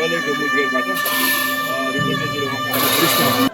सलेको मुठगेटबाट reporter जिल्लामा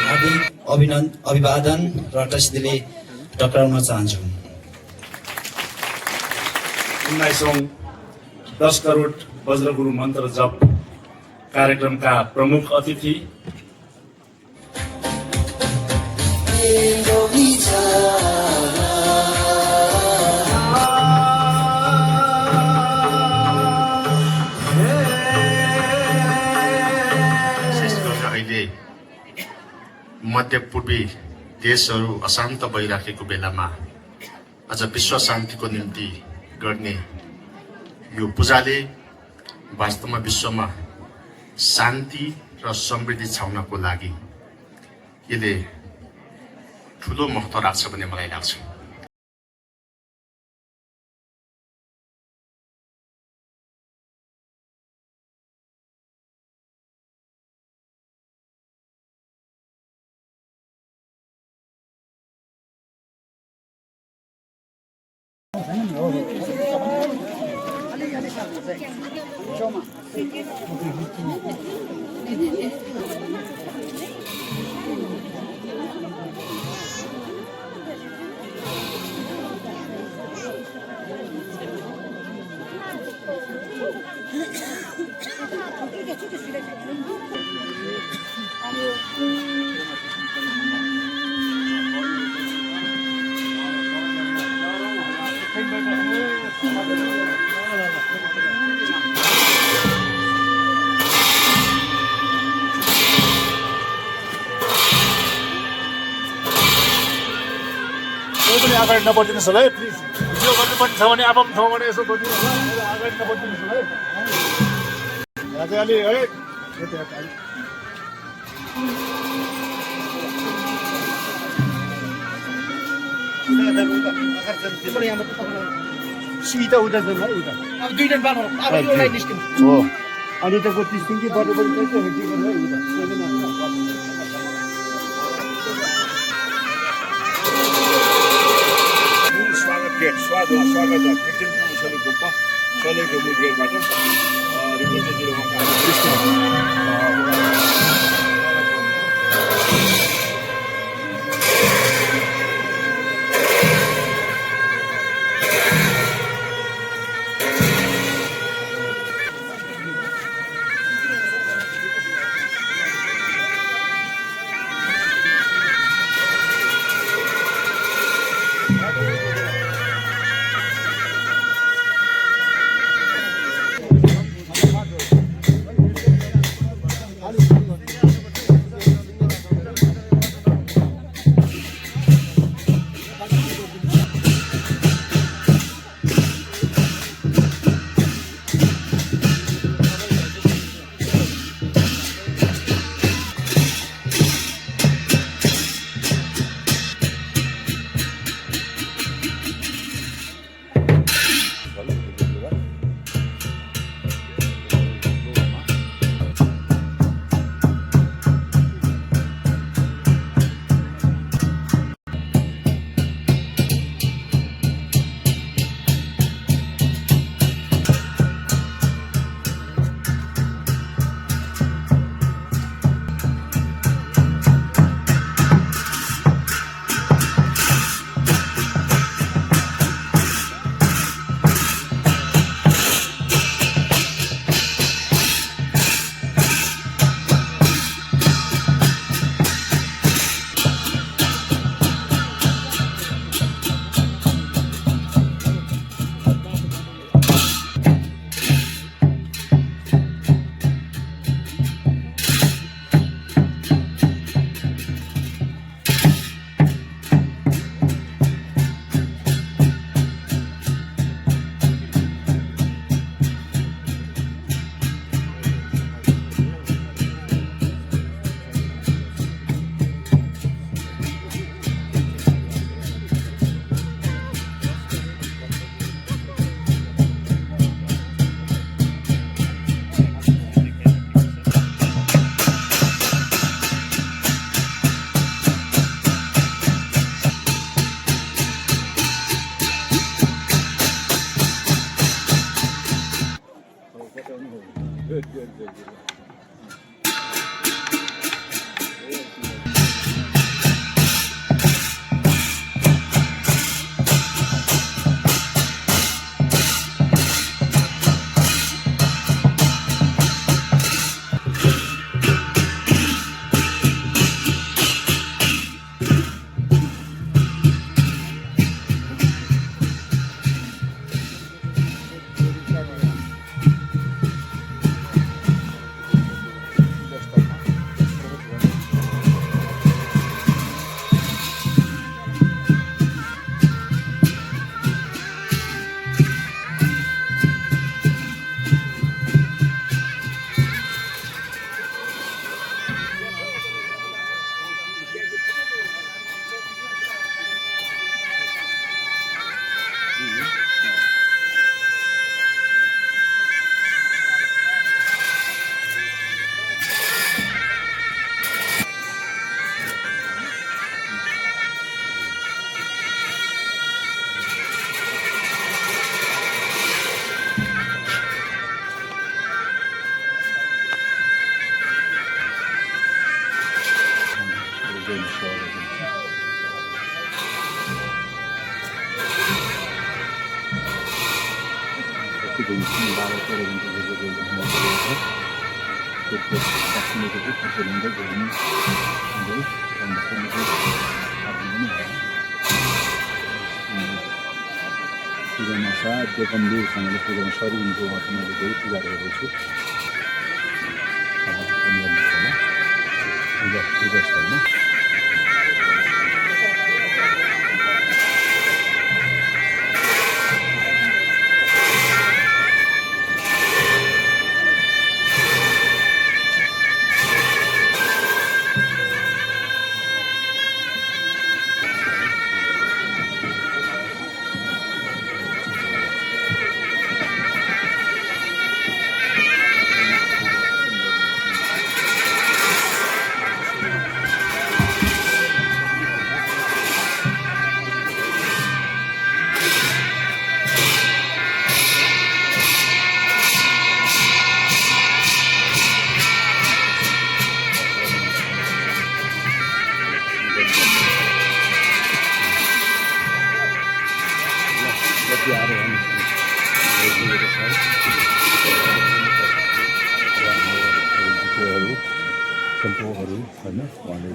हार्दिक अभिवादन र तस्दिले टक्राउन चाहन्छु। 10 करोड वज्रगुरु मन्त्र जप कार्यक्रमका प्रमुख अतिथि मध्य पूर्वी देशहरू अशान्त भइराखेको बेलामा अझ विश्व शान्तिको निम्ति गर्ने यो पूजाले वास्तवमा विश्वमा शान्ति र समृद्धि छाउनको लागि यसले ठुलो महत्त्व राख्छ भन्ने मलाई लाग्छ। अगाडि नबढिदिनुहोस् होला है प्लिज। भिडियो गर्नुपर्ने छ भने आफ्नो ठाउँबाट यसो गरिदिनु होला, अगाडि नबढिदिनुहोस् होला है। यहाँ चाहिँ अलि है सिधा उता जानु है उता अब दुईटा बाँड्नु अब एउटै निस्किनु हो अनि त को तिस दिन कि बढी बढी चाहिँ हेर्दै गर्नु है उता स्वागत सलेको मुठगेटबाट रिपोर्टर जिल्लामा पूजामा साध्य गम्भीरसँगले पूजामा सरिन्छ उहाँको मैले धेरै पूजा गरेको छु पूजास्थलमा सम्पूहरू होइन उहाँले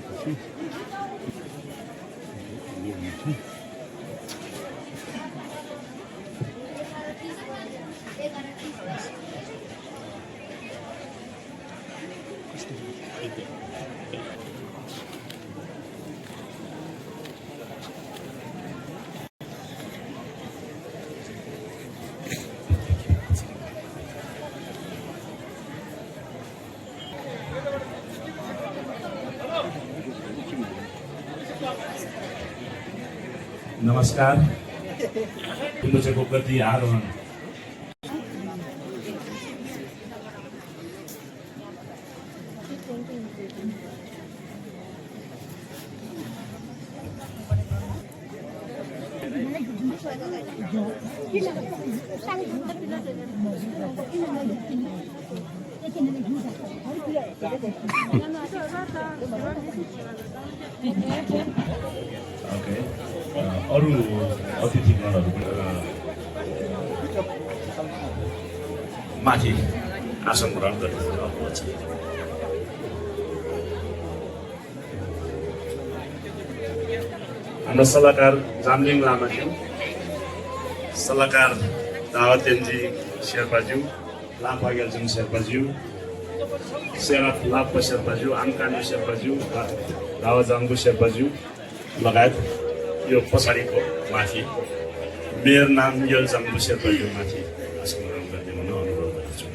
गरेपछि नमस्कार हिन्दूको गति आरोहण ओके अरू अतिथिगणहरू माथि आसन ग्रहण गरिदिनुहुन्छ हाम्रो सल्लाहकार जामलिङ लामाज्यू, सल्लाहकार दावतेन्जी शेर्पाज्यू, लाम्पा गेल्जुङ शेर्पाज्यू, सेनाथ लाप्पा शेर्पाज्यू, आमकानु शेर्पाज्यू, दावाजाङ्गु शेर्पाज्यू लगायत यो पछाडिको माथि मेयर नाम यलजाङ्गु शेर्पाज्यू माथि आसन ग्रहण गरिदिनु अनुरोध गर्दछु।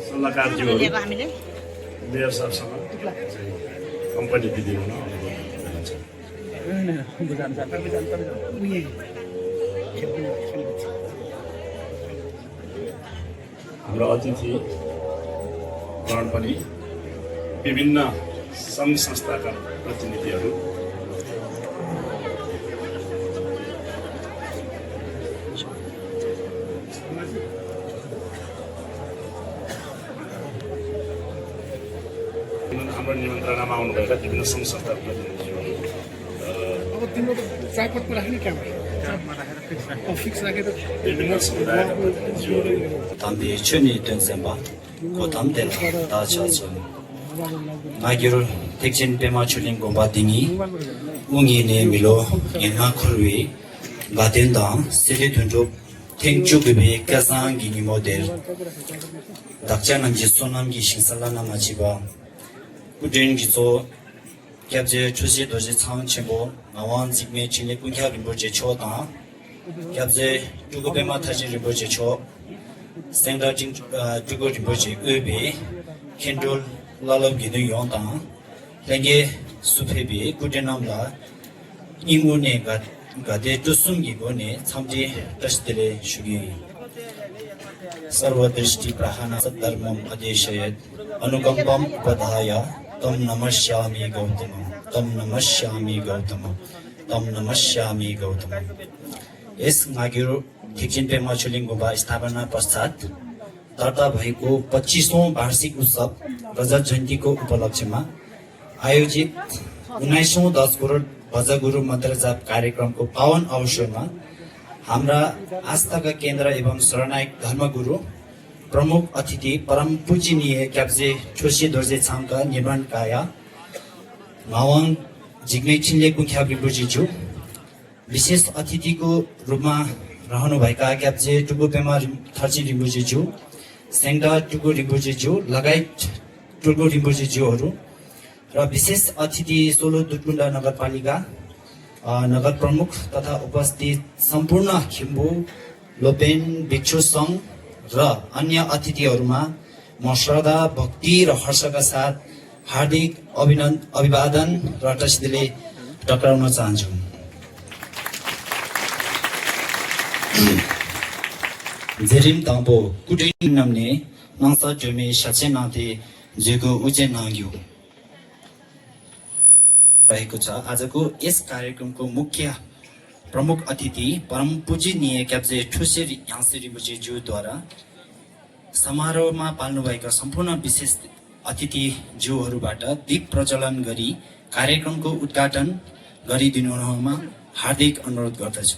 सल्लाहकारज्यूहरू मेयर साहबसँग कम्पनी दिदिनु अनुरोध गर्दछु। हाम्रो अतिथि गण पनि विभिन्न सङ्घ संस्थाका प्रतिनिधिहरू निमन्त्रणामा आउनुभएका विभिन्न सङ्घ संस्थाका प्रतिनिधिहरू अब तिम्रो चायपत्ती राख्ने कहाँबाट फिक्स राखेर विभिन्न समुदायका प्रतिनिधिहरू 담비 춘이 된 셈바 고담될 다차죠 나기로 택진 베마 출린 고바딩이 웅이네 밀로 인마 크루이 가된다 세레든조 탱주급의 가상기니 모델 닥자남지 소남기 신살라나 마치바 구den기조 캡제 주시 도시 차원 첨보 나완 직매 진례 군캬 림보제 초다 캡제 주급에마 타지 림보제 초 생다진 주고 림보제 의비 켄돌 랄럽기도 용다 랭게 수페비 구den남라 인군에 가데 두숨기고네 참지 다시들의 슈기 सर्वदृष्टि प्रहाना सद्धर्मम अदेशयत अनुकंपम उपधाया तम नमस्यामि गौतम तम नमस्यामि गौतम तम नमस्यामि गौतम यस नागिरो ठिकचिन पेमा छुलिङगुम्बा स्थापना पश्चात दर्ता भएको 25औं वार्षिक उत्सव रजत जयन्तीको उपलक्ष्यमा आयोजित 19औं 10 करोड भजगुरु मन्त्र जाप कार्यक्रमको पावन अवसरमा हाम्रा आस्थाका केन्द्र एवं शरणायक धर्मगुरु प्रमुख अतिथि परम पूजनीय क्याप्जे छोसे दोर्जे छामका निर्माणकाया मावाङ जिग्मे छिनले कुख्याप रिम्बुजीज्यू विशेष अतिथिको रूपमा रहनुभएका क्याप्जे टुगु पेमा थर्ची रिम्बुजीज्यू सेङ्डा टुगु रिम्बुजीज्यू लगायत टुगु रिम्बुजीज्यूहरू र विशेष अतिथि सोलो दुटुन्डा नगरपालिका नगर प्रमुख तथा उपस्थित सम्पूर्ण खिम्बु लोपेन भिक्षु सङ्घ र अन्य अतिथिहरूमा म श्रद्धा भक्ति र हर्षका साथ हार्दिक अभिवादन र तस्दिले टक्राउन चाहन्छु जेरिम ताम्पो कुटिन नम्ने नंसा जोमे साचे नाथे जेगो उचे नाग्यो रहेको छ आजको यस कार्यक्रमको मुख्य प्रमुख अतिथि परम पूजनीय क्याप्जे ठुसेर यासेरी बुजेज्यूद्वारा समारोहमा पाल्नुभएका सम्पूर्ण विशेष अतिथिज्यूहरूबाट दीप प्रज्वलन गरी कार्यक्रमको उद्घाटन गरिदिनुमा हार्दिक अनुरोध गर्दछु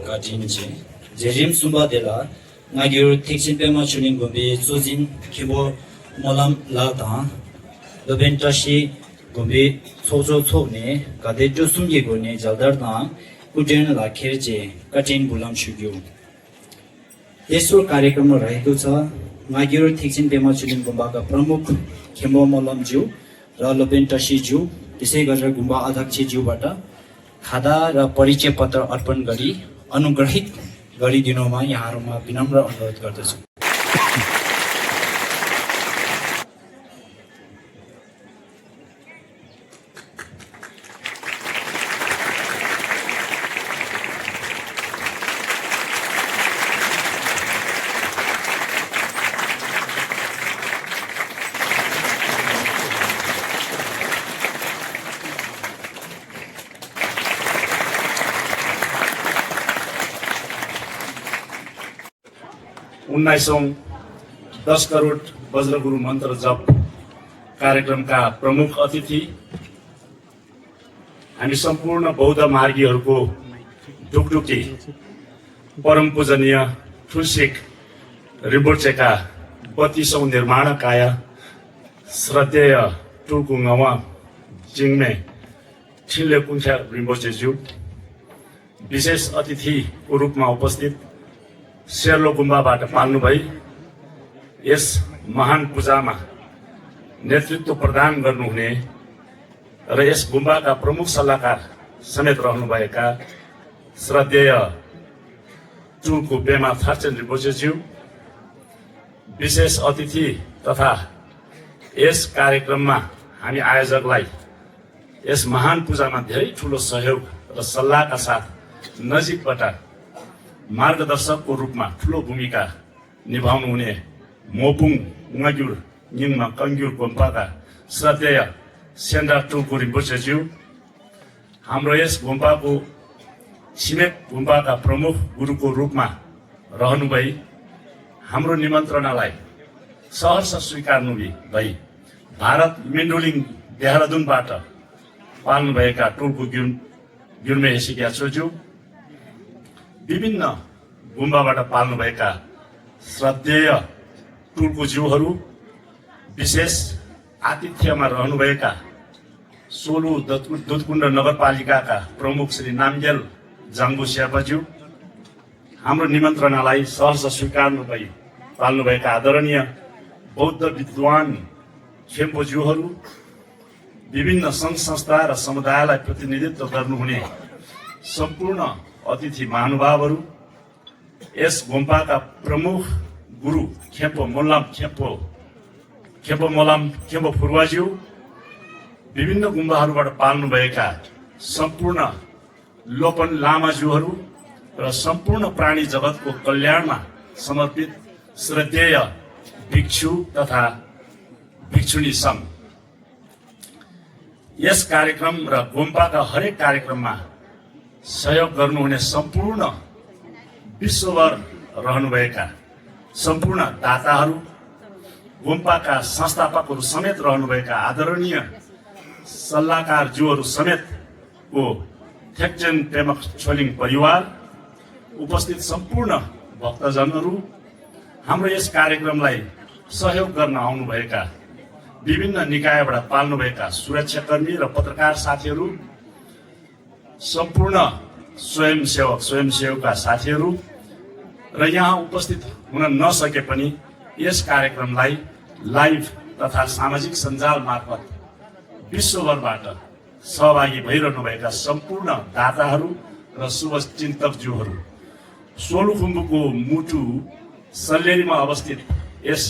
가진지 제림 숨바데라 나기로 택신 빼마 주린 고비 조진 기보 몰람 라다 로벤타시 고비 소조 소네 가데조 숨기고네 자다르다 कुटेन लाखेरजे कटेन बुलाम सुग्यो तेस्रो कार्यक्रममा रहेको छ नागिरो थिक्सिन पेमा चुलिङ गुम्बाका प्रमुख खेम्बो मल्लमज्यू र लोपेन टसीज्यू त्यसै गरेर गुम्बा अध्यक्षज्यूबाट खादा र परिचय पत्र अर्पण गरी अनुग्रहित गरिदिनुमा यहाँहरूमा विनम्र अनुरोध गर्दछु 19औं 10 करोड वज्रगुरु मन्त्र जप कार्यक्रमका प्रमुख अतिथि, हामी सम्पूर्ण बौद्ध मार्गीहरूको ढुकढुकी परम पूजनीय ठुल्सेक रिम्पोछेका 32औं निर्माणकाय श्रद्धेय टुल्कु ngवा जिङमे छिल्ले कुङ्ख्या रिम्पोछेज्यू, विशेष अतिथिको रूपमा उपस्थित सेर्लो गुम्बाबाट पाल्नुभई यस महान पूजामा नेतृत्व प्रदान गर्नुहुने र यस गुम्बाका प्रमुख सल्लाहकार समेत रहनुभएका श्रद्धेय टुल्कु पेमा थार्चेन रिम्पोछेज्यू, विशेष अतिथि तथा यस कार्यक्रममा हामी आयोजकलाई यस महान पूजामा धेरै ठूलो सहयोग र सल्लाहका साथ नजिकबाट मार्गदर्शकको रूपमा ठूलो भूमिका निभाउनुहुने मोपुङ ङग्युर निङमा कङ्ग्युर गोम्पाका श्रद्धेय सेन्डा टुल्कु रिम्पोछेज्यू, हाम्रो यस गुम्पाको छिमेक गुम्पाका प्रमुख गुरुको रूपमा रहनुभई हाम्रो निमन्त्रणालाई सहर्ष स्वीकार्नु भई भारत मिन्डोलिङ देहरादूनबाट पाल्नुभएका टुल्कु ग्युर्मे हेसिग्याछोज्यू, विभिन्न गुम्बाबाट पाल्नुभएका श्रद्धेय टुल्कुज्यूहरू, विशेष आतिथ्यमा रहनुभएका सोलु दुधकुण्ड नगरपालिकाका प्रमुख श्री नामगेल जाङ्बु शेर्पाज्यू, हाम्रो निमन्त्रणालाई सहर्ष स्वीकार्नु भई पाल्नुभएका आदरणीय बौद्ध विद्वान खेम्पोज्यूहरू, विभिन्न सङ्घ संस्था र समुदायलाई प्रतिनिधित्व गर्नुहुने सम्पूर्ण अतिथि महानुभावहरू, यस गुम्पाका प्रमुख गुरु खेम्पो मोलाम खेम्पो फुर्वाज्यू, विभिन्न गुम्बाहरूबाट पाल्नुभएका सम्पूर्ण लोपन लामाज्यूहरू र सम्पूर्ण प्राणी जगतको कल्याणमा समर्पित श्रद्धेय भिक्षु तथा भिक्षुणी सङ्घ, यस कार्यक्रम र गुम्पाका हरेक कार्यक्रममा सहयोग गर्नुहुने सम्पूर्ण विश्वभर रहनुभएका सम्पूर्ण दाताहरू, गुम्पाका संस्थापकहरू समेत रहनुभएका आदरणीय सल्लाहकारज्यूहरू समेतको थेक्चेन पेमक छोलिङ परिवार, उपस्थित सम्पूर्ण भक्तजनहरू, हाम्रो यस कार्यक्रमलाई सहयोग गर्न आउनुभएका विभिन्न निकायबाट पाल्नुभएका सुरक्षाकर्मी र पत्रकार साथीहरू, सम्पूर्ण स्वयंसेवका साथीहरू र यहाँ उपस्थित हुन नसके पनि यस कार्यक्रमलाई लाइभ तथा सामाजिक सञ्जाल मार्फत विश्वभरबाट सहभागी भइरहनुभएका सम्पूर्ण दाताहरू र शुभचिन्तकज्यूहरू, सोलुखुम्बुको मुटु सल्लेरीमा अवस्थित यस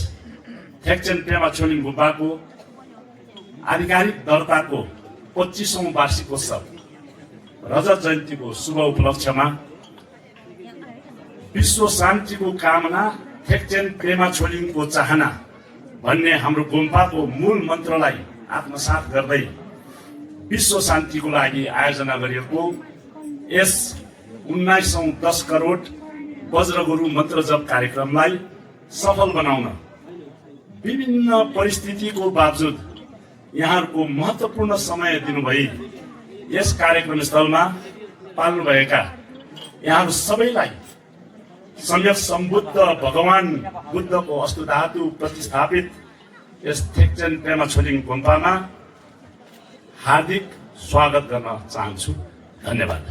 थेक्चेन पेमा छोलिङ गुम्बाको आधिकारिक दर्ताको 25औं वार्षिकोत्सव रजत जयन्तीको शुभ उपलक्ष्यमा विश्व शान्तिको कामना, थेक्चेन पेमा छोलिङको चाहना भन्ने हाम्रो गुम्पाको मूल मन्त्रलाई आत्मसात गर्दै विश्व शान्तिको लागि आयोजना गरिएको यस 19औं 10 करोड वज्रगुरु मन्त्र जप कार्यक्रमलाई सफल बनाउन विभिन्न परिस्थितिको बावजुद यहाँहरूको महत्त्वपूर्ण समय दिनुभई यस कार्यक्रम स्थलमा पाल्नुभएका यहाँहरू सबैलाई सम्यक सम्बुद्ध भगवान बुद्धको अष्टधातु प्रतिस्थापित यस थेक्चेन पेमा छोलिङ गुम्पामा हार्दिक स्वागत गर्न चाहन्छु। धन्यवाद।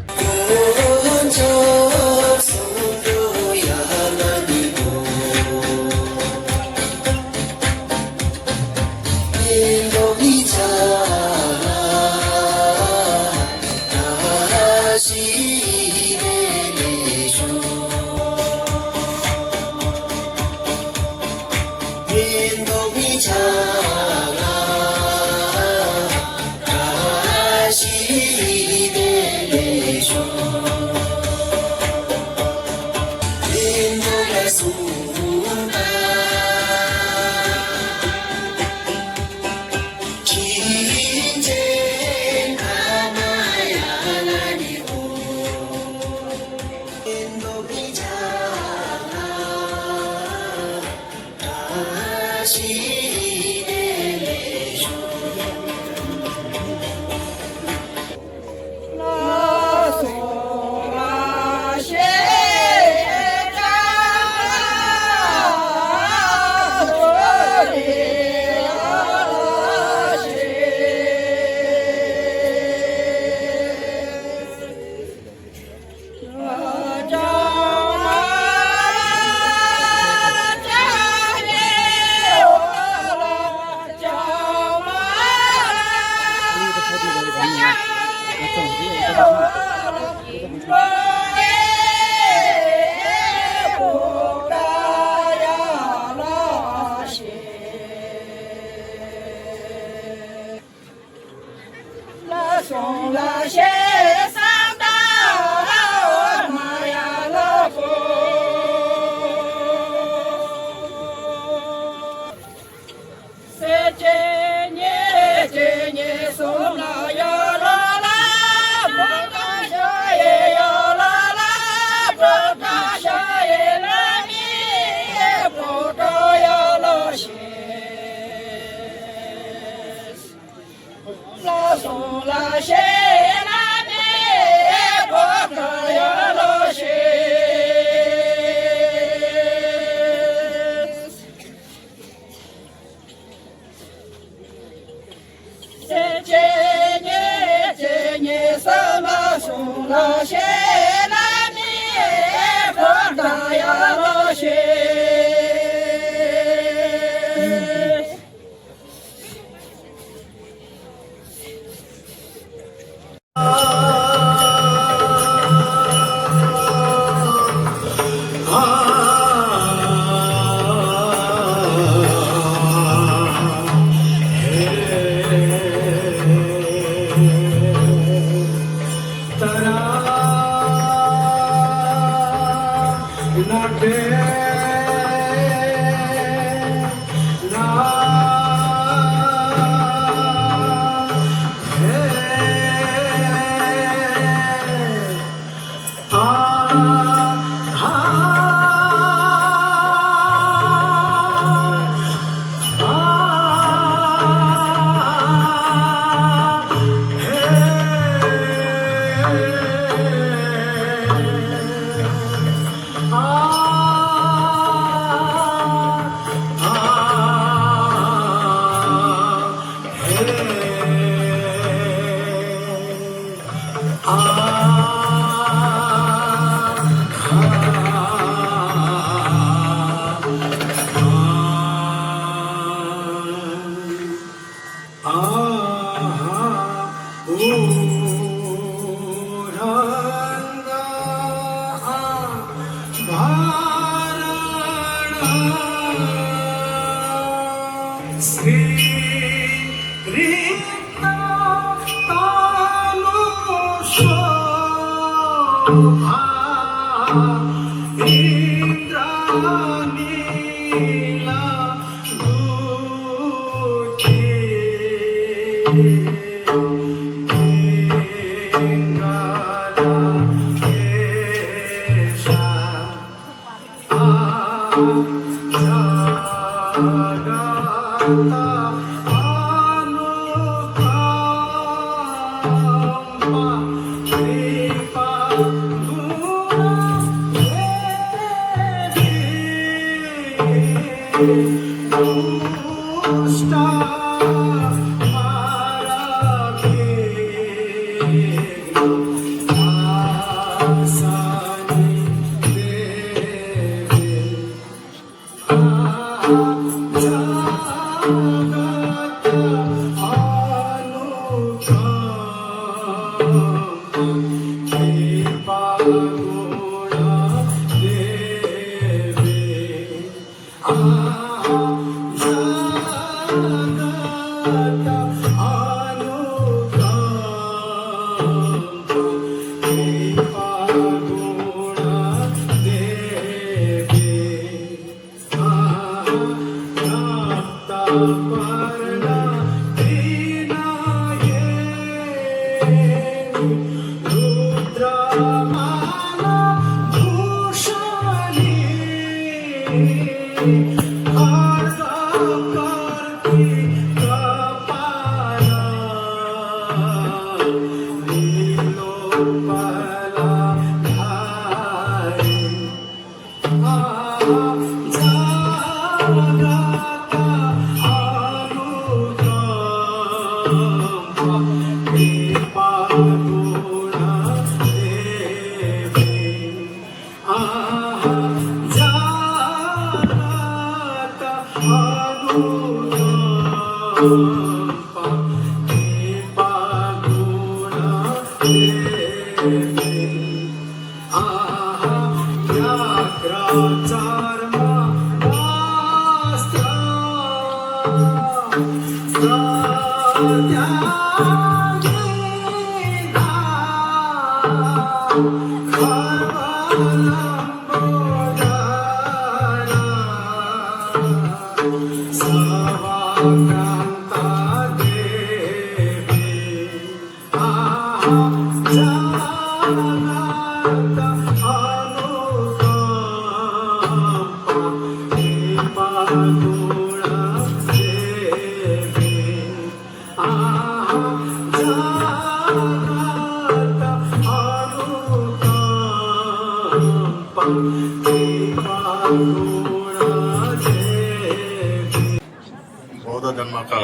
बौद्ध धर्मका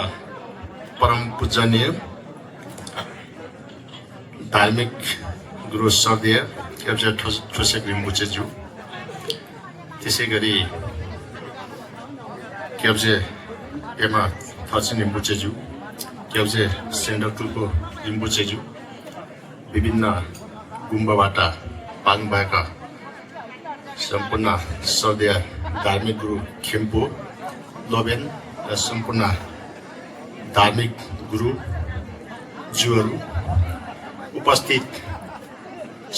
परम पूजनीय धार्मिक गुरु सर्देय केब्जे ठोसेक रिम्बुचेज्यू, त्यसै गरी केब्जे एमा थर्चिन रिम्बुचेज्यू, केब्जे सेन्डकुलको रिम्बुचेज्यू, विभिन्न गुम्बाबाट पाल्नुभएका सम्पूर्ण सर्देय धार्मिक गुरु खेम्पो लोबेन र सम्पूर्ण धार्मिक गुरुज्यूहरू, उपस्थित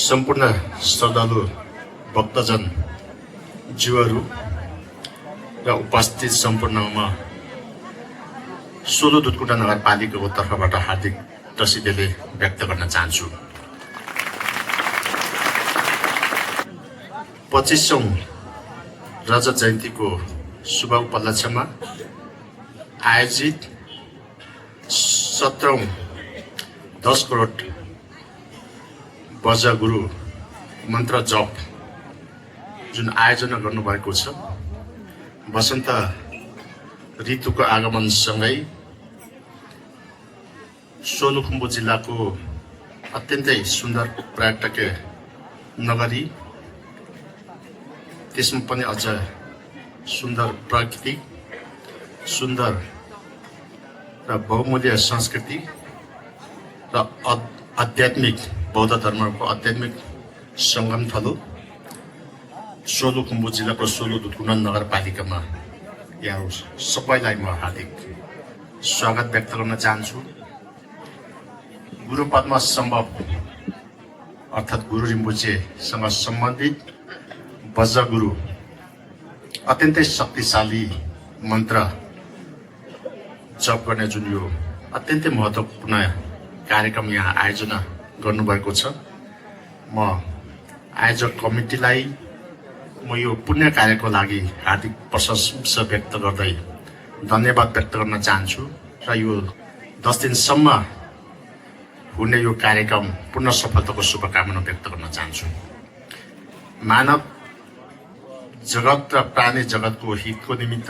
सम्पूर्ण श्रद्धालु भक्तजन ज्यूहरू र उपस्थित सम्पूर्णमा सोलो दुधकुटा नगरपालिकाको तर्फबाट हार्दिक तसिदेले व्यक्त गर्न चाहन्छु। 25औं रजत जयन्तीको शुभ उपलक्ष्यमा आयोजित 17औं 10 करोड बजा गुरु मन्त्र जप जुन आयोजना गर्नुभएको छ, वसन्त ऋतुको आगमनसँगै सोलुखुम्बु जिल्लाको अत्यन्तै सुन्दर पर्यटकीय नगरी, त्यसमा पनि अझ सुन्दर प्रकृति, सुन्दर र बहुमूल्य संस्कृति र आध्यात्मिक बौद्ध धर्मको आध्यात्मिक सङ्गम थलो सोलुखुम्बु जिल्लाको सोलु दुधकुना नगरपालिकामा यहाँ सबैलाई म हार्दिक स्वागत व्यक्त गर्न चाहन्छु। गुरुपद्म सम्भव अर्थात् गुरु रिम्बुचेसँग सम्बन्धित वज्र गुरु अत्यन्तै शक्तिशाली मन्त्र जप गर्ने जुन यो अत्यन्तै महत्त्वपूर्ण कार्यक्रम यहाँ आयोजना गर्नुभएको छ, म आयोजक कमिटीलाई म यो पुण्य कार्यको लागि हार्दिक प्रशंसा व्यक्त गर्दै धन्यवाद व्यक्त गर्न चाहन्छु र यो 10 दिनसम्म हुने यो कार्यक्रम पूर्ण सफलताको शुभकामना व्यक्त गर्न चाहन्छु। मानव जगत र प्राणी जगतको हितको निमित्त,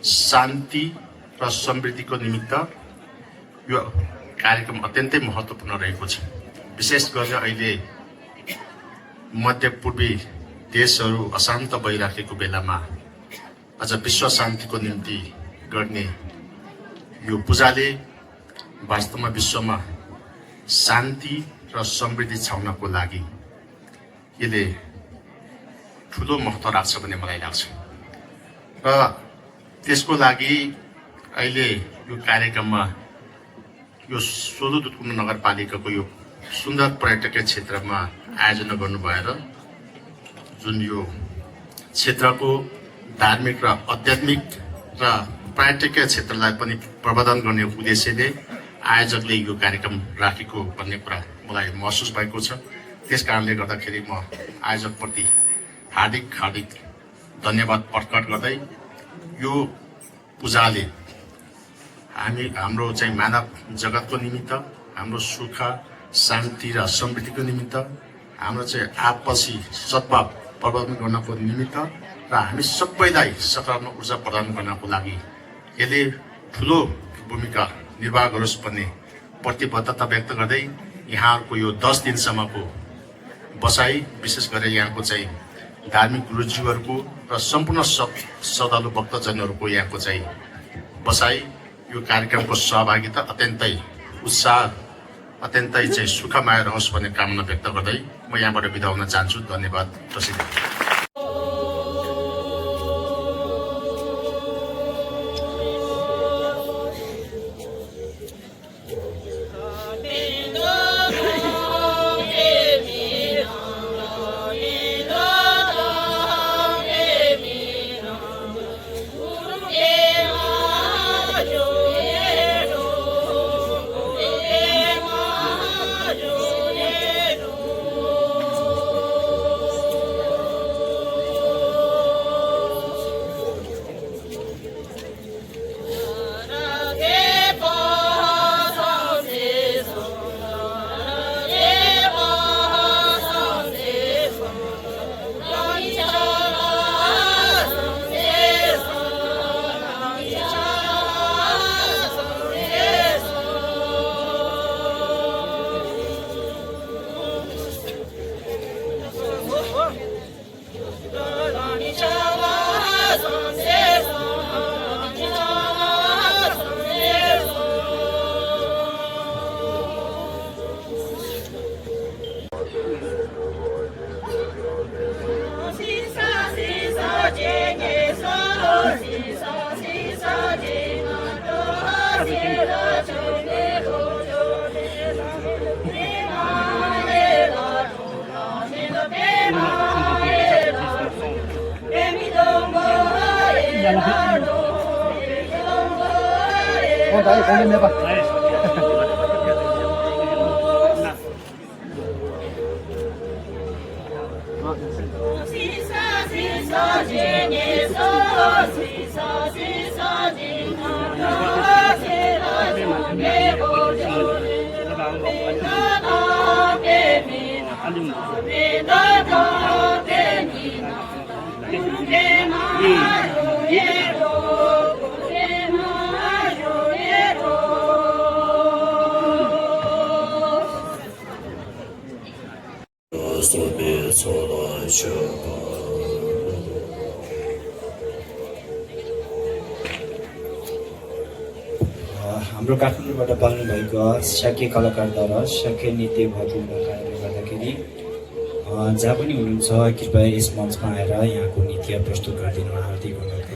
शान्ति र समृद्धिको निमित्त यो कार्यक्रम अत्यन्तै महत्त्वपूर्ण रहेको छ। विशेष गरी अहिले मध्यपूर्वी देशहरू अशान्त भइराखेको बेलामा अझ विश्व शान्तिको निम्ति गर्ने यो पूजाले वास्तवमा विश्वमा शान्ति र समृद्धि छाउनको लागि यसले ठुलो महत्त्व राख्छ भन्ने मलाई लाग्छ र त्यसको लागि अहिले यो कार्यक्रममा यो सोलु दुधकुना नगरपालिकाको यो सुन्दर पर्यटकीय क्षेत्रमा आयोजना गर्नु भएर जुन यो क्षेत्रको धार्मिक र आध्यात्मिक र पर्यटकीय क्षेत्रलाई पनि प्रवर्धन गर्ने उद्देश्यले आयोजकले यो कार्यक्रम राखेको भन्ने कुरा मलाई महसुस भएको छ। त्यस कारणले गर्दाखेरि म आयोजकप्रति हार्दिक धन्यवाद प्रकट गर्दै यो पूजाले हाम्रो चाहिँ मानव जगतको निमित्त, हाम्रो सुख शान्ति र समृद्धिको निमित्त, हाम्रो चाहिँ आपसी सद्भाव प्रवर्धन गर्नको निमित्त र हामी सबैलाई सकारात्मक ऊर्जा प्रदान गर्नको लागि यसले ठुलो भूमिका निर्वाह गरोस् भन्ने प्रतिबद्धता व्यक्त गर्दै यहाँहरूको यो 10 दिनसम्मको बसाई, विशेष गरेर यहाँको चाहिँ धार्मिक गुरुज्यूहरूको र सम्पूर्ण श्रद्धालु भक्तजनहरूको यहाँको चाहिँ बसाई, यो कार्यक्रमको सहभागिता अत्यन्तै उत्साह, अत्यन्तै चाहिँ सुखमय रहोस् भन्ने कामना व्यक्त गर्दै म यहाँबाट बिदा हुन चाहन्छु। धन्यवाद। 다이 공연 해봐. हाम्रो काठमाडौँबाट पाल्नुभएको शाक्य कलाकारद्वारा शाक्य नृत्य भएको कारणले गर्दाखेरि जहाँ पनि हुनुहुन्छ कृपया यस मञ्चमा आएर यहाँको नृत्य प्रस्तुत गरिदिनु हार्दिक अनुरोध।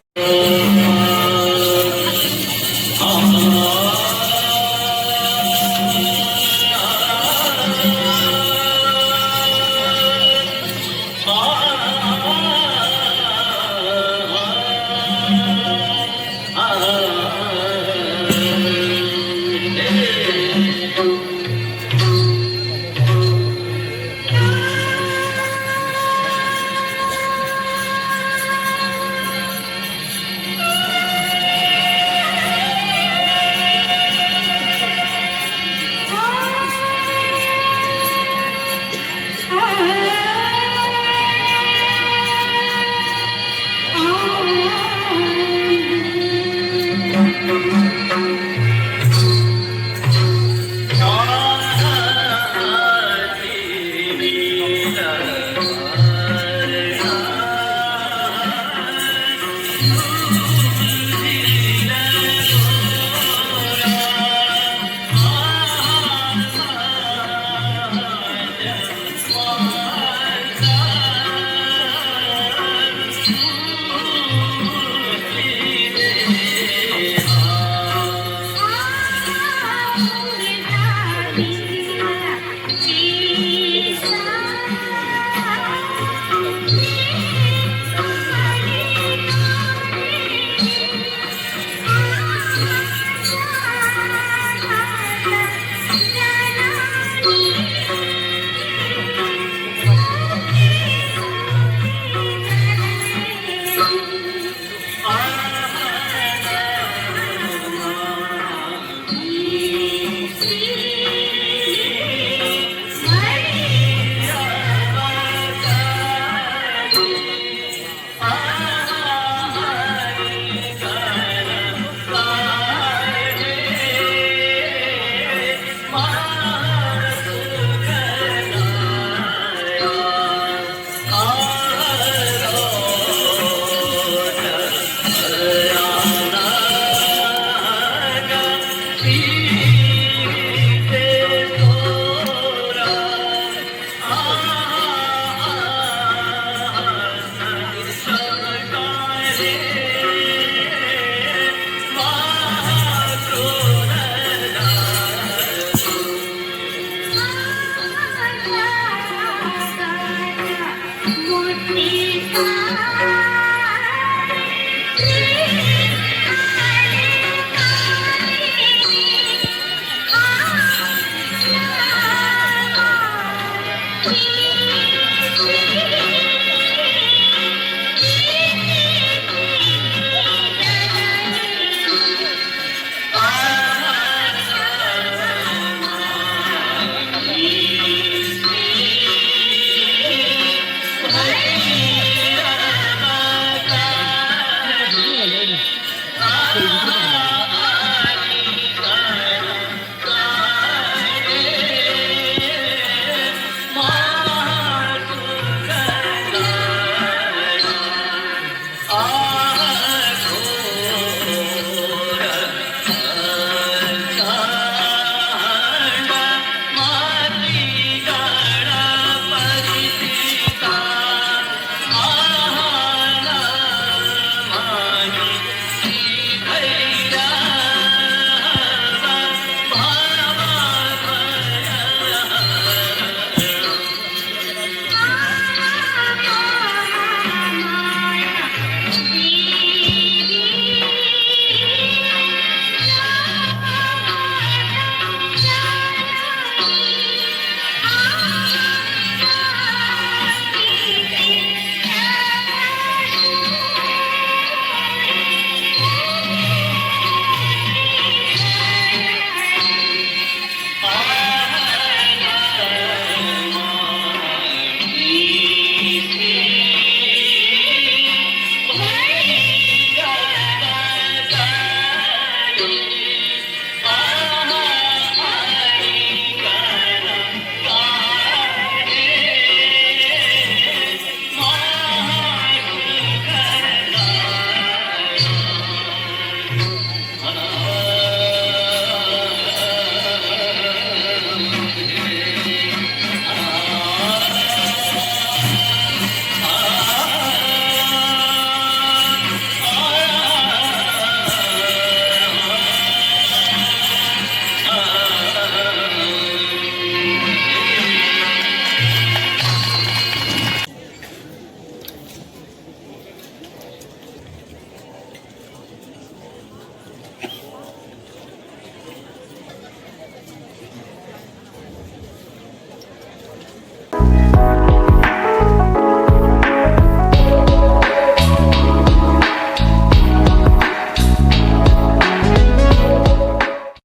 रे